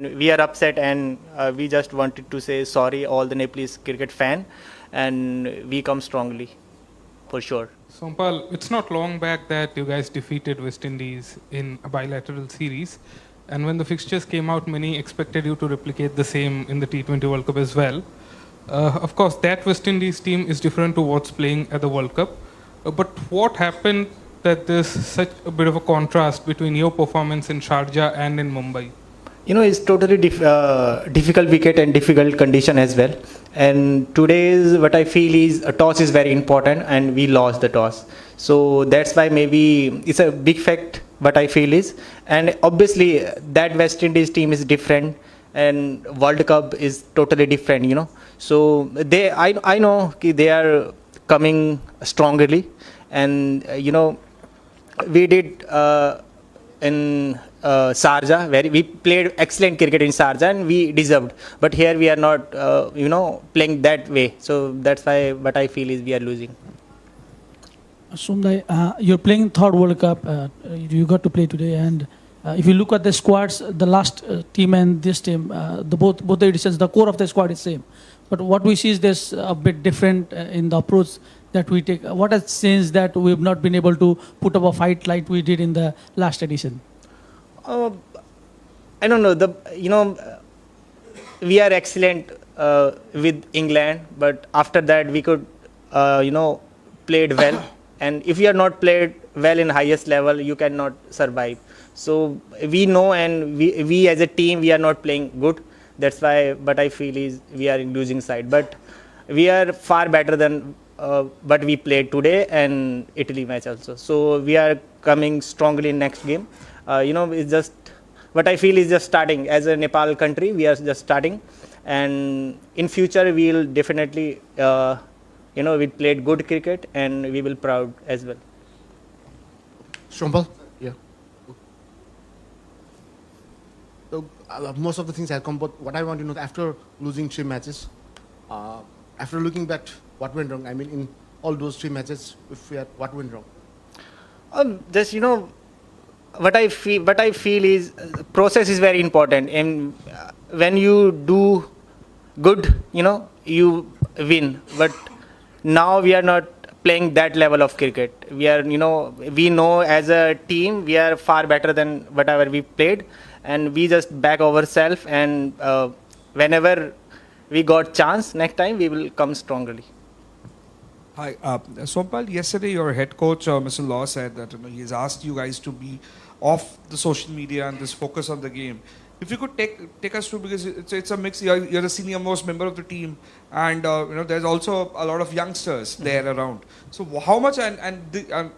We are upset, and we just wanted to say sorry all the Nepalese cricket fan, and we come strongly for sure. Sompal, it's not long back that you guys defeated West Indies in a bilateral series. And when the fixtures came out, many expected you to replicate the same in the T20 World Cup as well. Of course, that West Indies team is different to what's playing at the World Cup. But what happened that there's such a bit of a contrast between your performance in Sharjah and in Mumbai? It's totally difficult wicket and difficult condition as well. And today's what I feel is a toss is very important, and we lost the toss. So that's why maybe it's a big fact. What I feel is, and obviously that West Indies team is different, and World Cup is totally different. So I know they are coming strongly, and we did in Sharjah, where we played excellent cricket in Sharjah and we deserved. But here we are not, playing that way. So that's why what I feel is we are losing. Sumdai, you're playing third World Cup. You got to play today, and if you look at the squads, the last team and this team, both the editions, the core of the squad is same. But what we see is there's a bit different in the approach that we take. What has changed that we've not been able to put up a fight like we did in the last edition? I don't know. We are excellent with England, but after that we could, played well. And if you are not played well in highest level, you cannot survive. So we know, and we as a team, we are not playing good. That's why what I feel is we are in losing side. But we are far better than what we played today and Italy match also. So we are coming strongly in next game. It's just what I feel is just starting. As a Nepal country, we are just starting, and in future we will definitely, we played good cricket and we will proud as well. Sompal? Yeah. So, most of the things have come, but what I want to know, after losing 3 matches, after looking back, what went wrong? I mean, in all those 3 matches, what went wrong? Just what I feel is process is very important, and when you do good, you win. But now we are not playing that level of cricket. We are, we know as a team we are far better than whatever we played, and we just back ourselves, and whenever we got chance next time we will come strongly. Hi, Sompal, yesterday your head coach, Mr. Law, said that he's asked you guys to be off the social media and just focus on the game. If you could take us through, because it's a mix. You're the senior most member of the team, and there's also a lot of youngsters there around. So how much and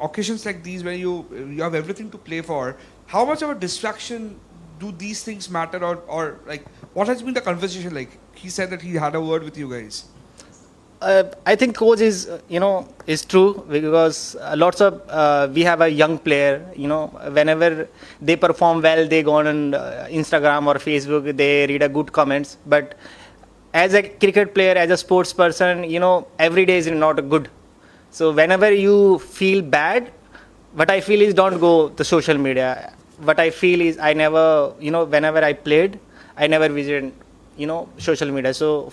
occasions like these where you have everything to play for, how much of a distraction do these things matter, or like what has been the conversation like? He said that he had a word with you guys. I think coach is true, because lots of we have a young player. Whenever they perform well, they go on Instagram or Facebook, they read a good comments. But as a cricket player, as a sports person, every day is not good. So whenever you feel bad, what I feel is don't go to social media. What I feel is I never, whenever I played, I never visited, social media. So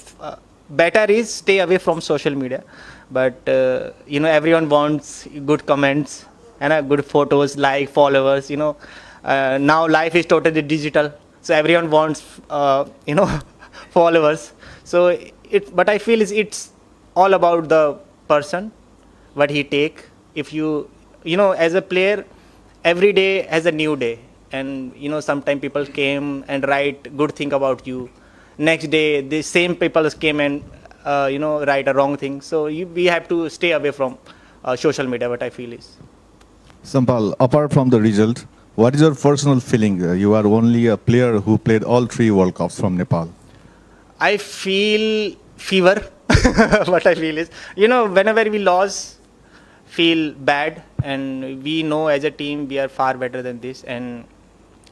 better is stay away from social media. But everyone wants good comments and good photos, like followers. Now life is totally digital, so everyone wants followers. So what I feel is it's all about the person, what he take. If you as a player, every day has a new day, and sometimes people came and write good thing about you. Next day the same people came and write a wrong thing. So we have to stay away from social media, what I feel is. Sompal, apart from the result, what is your personal feeling? You are only a player who played all 3 World Cups from Nepal. I feel fever. What I feel is, whenever we lose, feel bad, and we know as a team we are far better than this, and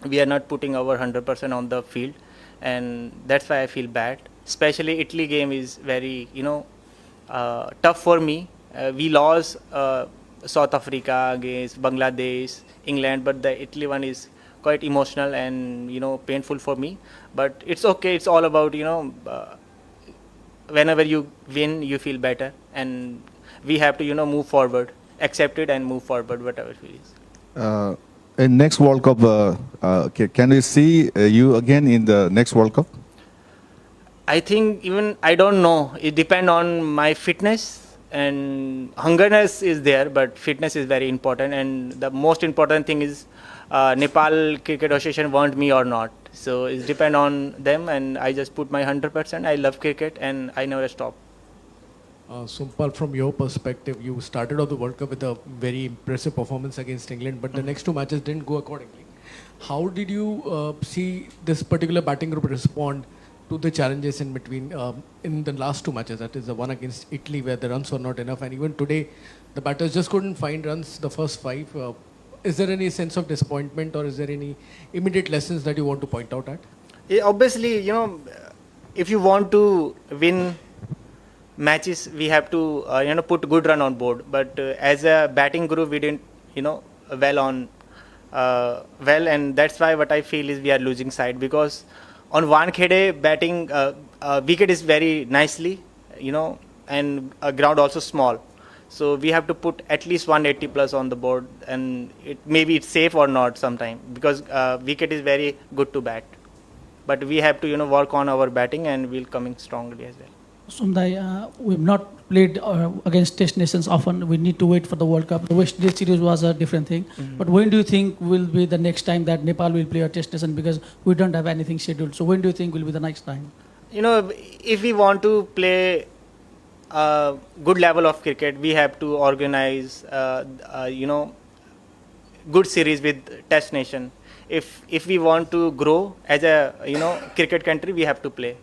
we are not putting our 100% on the field, and that's why I feel bad. Especially Italy game is very tough for me. We lost South Africa against Bangladesh, England, but the Italy one is quite emotional and painful for me. But it's okay. It's all about whenever you win, you feel better, and we have to move forward, accept it, and move forward, whatever it is. In next World Cup, can we see you again in the next World Cup? I think even I don't know. It depends on my fitness, and hungerness is there, but fitness is very important. And the most important thing is Nepal Cricket Association want me or not. So it depends on them, and I just put my 100%. I love cricket, and I never stop. Sompal, from your perspective, you started off the World Cup with a very impressive performance against England, but the next two matches didn't go accordingly. How did you see this particular batting group respond to the challenges in between in the last two matches? That is the one against Italy where the runs were not enough, and even today the batters just couldn't find runs the first five. Is there any sense of disappointment, or is there any immediate lessons that you want to point out at? Yeah, obviously, if you want to win matches, we have to put good run on board. But as a batting group, we didn't well, and that's why what I feel is we are losing side, because on Wankhede batting wicket is very nicely, and ground also small. So we have to put at least 180 plus on the board, and maybe it's safe or not sometime, because wicket is very good to bat. But we have to work on our batting, and we'll coming strongly as well. Sumdai, we've not played against Test nations often. We need to wait for the World Cup. The West Indies series was a different thing. But when do you think will be the next time that Nepal will play a Test nation? Because we don't have anything scheduled. So when do you think will be the next time? If we want to play a good level of cricket, we have to organize, good series with Test nation. If we want to grow as a cricket country, we have to play,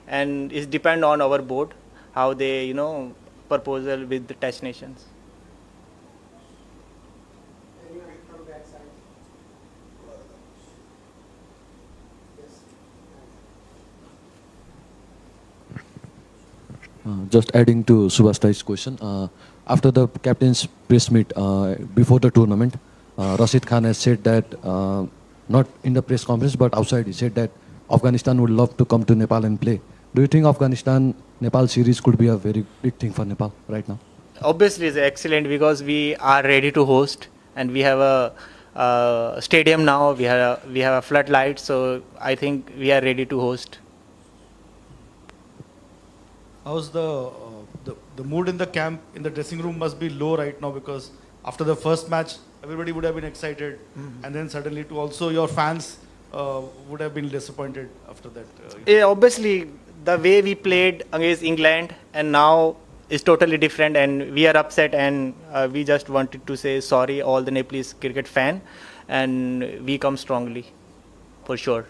and it depend on our board how they proposal with the Test nations. Just adding to Subhastai's question, after the captain's press meet before the tournament, Rashid Khan has said that, not in the press conference but outside, he said that Afghanistan would love to come to Nepal and play. Do you think Afghanistan-Nepal series could be a very big thing for Nepal right now? Obviously, it's excellent, because we are ready to host, and we have a stadium now. We have a floodlight, so I think we are ready to host. How's the mood in the camp, in the dressing room must be low right now, because after the first match, everybody would have been excited, and then suddenly to also your fans would have been disappointed after that. Yeah, obviously, the way we played against England and now is totally different, and we are upset, and we just wanted to say sorry all the Nepalese cricket fan, and we come strongly, for sure.